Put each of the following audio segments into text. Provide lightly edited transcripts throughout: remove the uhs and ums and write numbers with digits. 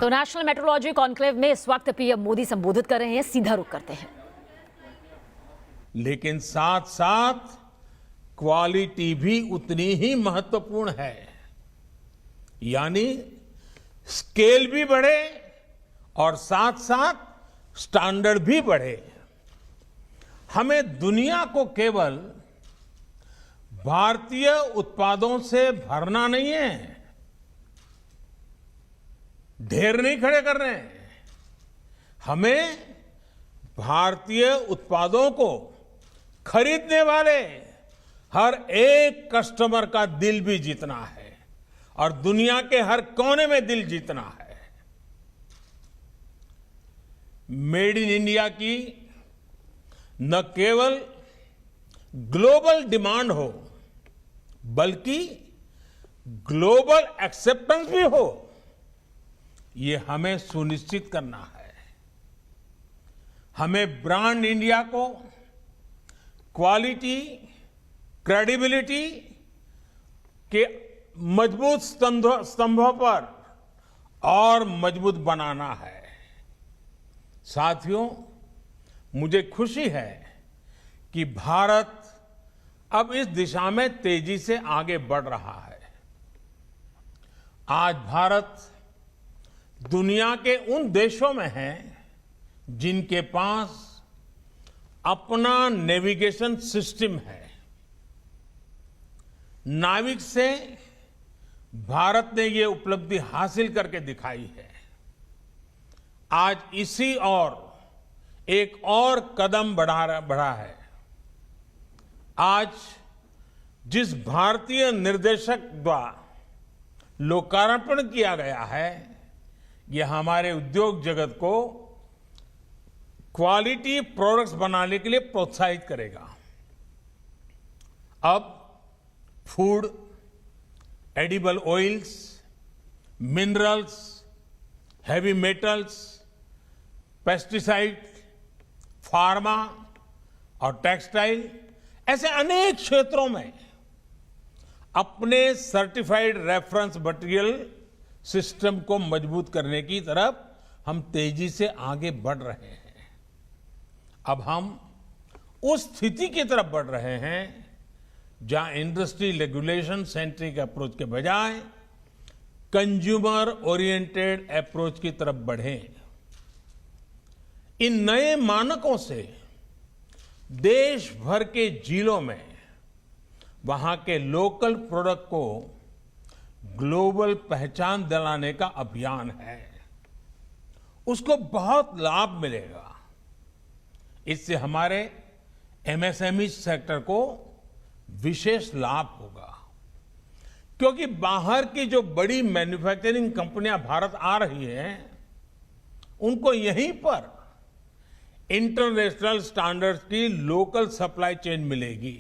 तो national metrology conclave में इस वक्त पीएम मोदी संबोधित कर रहे हैं, सीधा रुख करते हैं। लेकिन साथ साथ क्वालिटी भी उतनी ही महत्वपूर्ण है, यानी स्केल भी बढ़े और साथ साथ स्टैंडर्ड भी बढ़े। हमें दुनिया को केवल भारतीय उत्पादों से भरना नहीं है, ढेर नहीं खड़े कर रहे हैं। हमें भारतीय उत्पादों को खरीदने वाले हर एक कस्टमर का दिल भी जीतना है और दुनिया के हर कोने में दिल जीतना है। मेड इन इंडिया की न केवल ग्लोबल डिमांड हो बल्कि ग्लोबल एक्सेप्टेंस भी हो, ये हमें सुनिश्चित करना है। हमें ब्रांड इंडिया को क्वालिटी, क्रेडिबिलिटी के मजबूत स्तंभों पर और मजबूत बनाना है। साथियों, मुझे खुशी है कि भारत अब इस दिशा में तेजी से आगे बढ़ रहा है। आज भारत दुनिया के उन देशों में है जिनके पास अपना नेविगेशन सिस्टम है। नाविक से भारत ने ये उपलब्धि हासिल करके दिखाई है। आज इसी और एक और कदम बढ़ा है। आज जिस भारतीय निर्देशक द्वारा लोकार्पण किया गया है, यह हमारे उद्योग जगत को क्वालिटी प्रोडक्ट्स बनाने के लिए प्रोत्साहित करेगा। अब food, edible oils, minerals, heavy metals, pesticide, pharma और टेक्सटाइल ऐसे अनेक क्षेत्रों में अपने सर्टिफाइड रेफरेंस मटेरियल सिस्टम को मजबूत करने की तरफ हम तेजी से आगे बढ़ रहे हैं। अब हम उस स्थिति की तरफ बढ़ रहे हैं जहां इंडस्ट्री रेगुलेशन सेंट्रिक अप्रोच के बजाय कंज्यूमर ओरिएंटेड अप्रोच की तरफ बढ़ें। इन नए मानकों से देश भर के जिलों में वहां के लोकल प्रोडक्ट को ग्लोबल पहचान दिलाने का अभियान है। उसको बहुत लाभ मिलेगा। इससे हमारे एमएसएमई सेक्टर को विशेष लाभ होगा, क्योंकि बाहर की जो बड़ी मैन्युफैक्चरिंग कंपनियां भारत आ रही हैं, उनको यहीं पर इंटरनेशनल स्टैंडर्ड्स की लोकल सप्लाई चेन मिलेगी।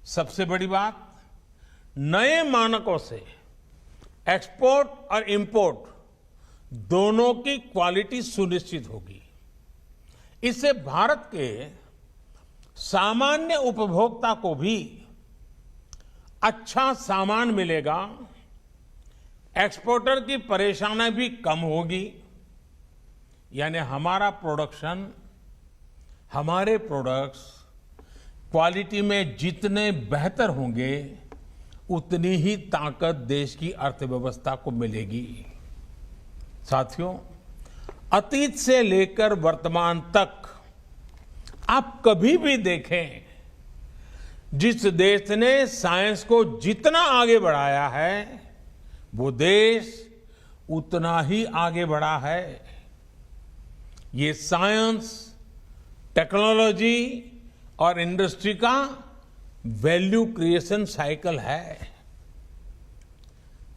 सबसे बड़ी बात, नए मानकों से एक्सपोर्ट और इंपोर्ट दोनों की क्वालिटी सुनिश्चित होगी। इससे भारत के सामान्य उपभोक्ता को भी अच्छा सामान मिलेगा, एक्सपोर्टर की परेशानी भी कम होगी। यानी हमारा प्रोडक्शन, हमारे प्रोडक्ट्स क्वालिटी में जितने बेहतर होंगे, उतनी ही ताकत देश की अर्थव्यवस्था को मिलेगी। साथियों, अतीत से लेकर वर्तमान तक आप कभी भी देखें, जिस देश ने साइंस को जितना आगे बढ़ाया है, वो देश उतना ही आगे बढ़ा है। ये साइंस, टेक्नोलॉजी और इंडस्ट्री का वैल्यू क्रिएशन साइकिल है।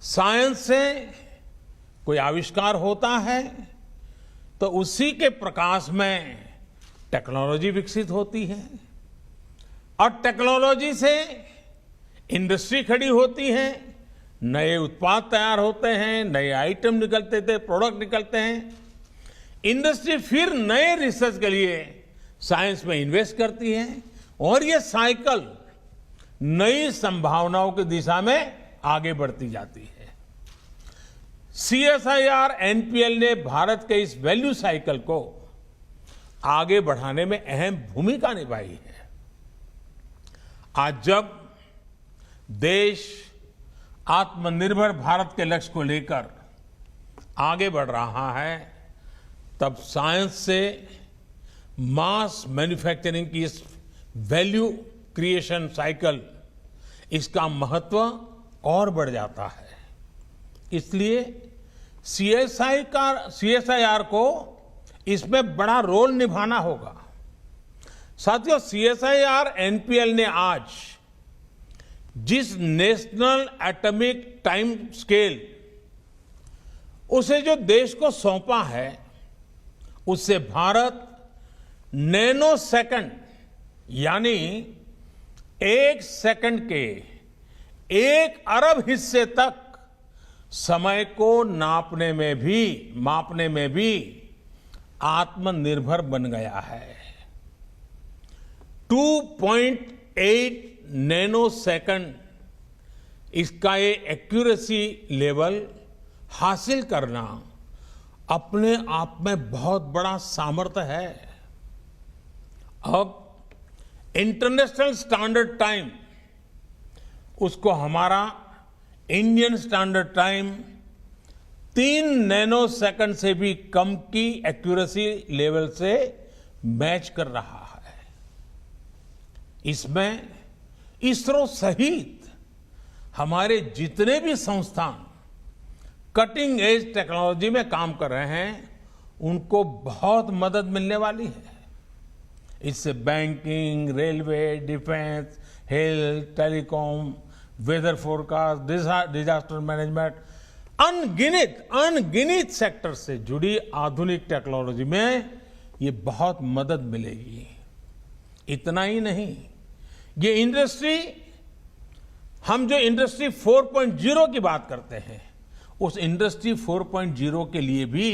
साइंस से कोई आविष्कार होता है तो उसी के प्रकाश में टेक्नोलॉजी विकसित होती है और टेक्नोलॉजी से इंडस्ट्री खड़ी होती है, नए उत्पाद तैयार होते हैं, नए आइटम निकलते थे, प्रोडक्ट निकलते हैं। इंडस्ट्री फिर नए रिसर्च के लिए साइंस में इन्वेस्ट करती है और ये साइकिल नई संभावनाओं की दिशा में आगे बढ़ती जाती है। सीएसआईआर एनपीएल ने भारत के इस वैल्यू साइकिल को आगे बढ़ाने में अहम भूमिका निभाई है। आज जब देश आत्मनिर्भर भारत के लक्ष्य को लेकर आगे बढ़ रहा है, तब साइंस से मास मैन्युफैक्चरिंग की इस वैल्यू क्रिएशन साइकिल, इसका महत्व और बढ़ जाता है। इसलिए सीएसआईआर को इसमें बड़ा रोल निभाना होगा। साथियों, सीएसआईआर एनपीएल ने आज जिस नेशनल एटॉमिक टाइम स्केल उसे जो देश को सौंपा है, उससे भारत नैनो सेकंड यानी 1 सेकंड के 1 अरब हिस्से तक समय को मापने में भी आत्मनिर्भर बन गया है। 2.8 नैनो सेकंड इसका ये एक्यूरेसी लेवल हासिल करना अपने आप में बहुत बड़ा सामर्थ्य है। अब इंटरनेशनल स्टैंडर्ड टाइम, उसको हमारा Indian standard time 3 nano second से भी कम की एक्यूरेसी लेवल से मैच कर रहा है। इसमें इसरो सहित हमारे जितने भी संस्थान कटिंग एज टेक्नोलॉजी में काम कर रहे हैं, उनको बहुत मदद मिलने वाली है। इससे banking, railway, defence, health, telecom, weather forecast, disaster management, अनगिनत सेक्टर से जुड़ी आधुनिक टेक्नोलॉजी में ये बहुत मदद मिलेगी। इतना ही नहीं, ये इंडस्ट्री, हम जो इंडस्ट्री 4.0 की बात करते हैं, उस इंडस्ट्री 4.0 के लिए भी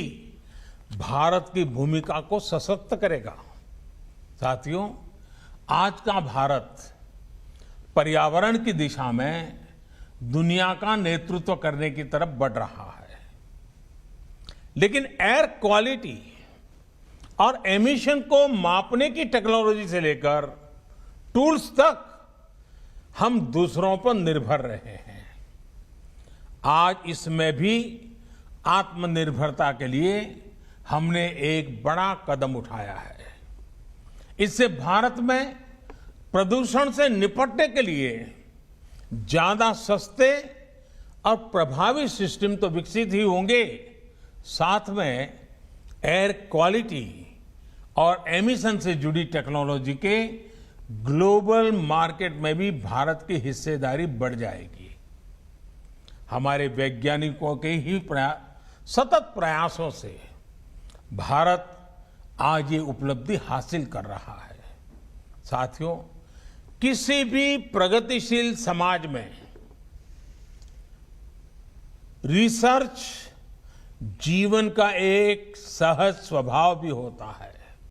भारत की भूमिका को सशक्त करेगा। साथियों, आज का भारत पर्यावरण की दिशा में दुनिया का नेतृत्व करने की तरफ बढ़ रहा है, लेकिन एयर क्वालिटी और एमिशन को मापने की टेक्नोलॉजी से लेकर टूल्स तक हम दूसरों पर निर्भर रहे हैं। आज इसमें भी आत्मनिर्भरता के लिए हमने एक बड़ा कदम उठाया है। इससे भारत में प्रदूषण से निपटने के लिए ज्यादा सस्ते और प्रभावी सिस्टम तो विकसित ही होंगे, साथ में एयर क्वालिटी और एमिशन से जुड़ी टेक्नोलॉजी के ग्लोबल मार्केट में भी भारत की हिस्सेदारी बढ़ जाएगी। हमारे वैज्ञानिकों के ही सतत प्रयासों से भारत आज ये उपलब्धि हासिल कर रहा है। साथियों, किसी भी प्रगतिशील समाज में रिसर्च जीवन का एक सहज स्वभाव भी होता है।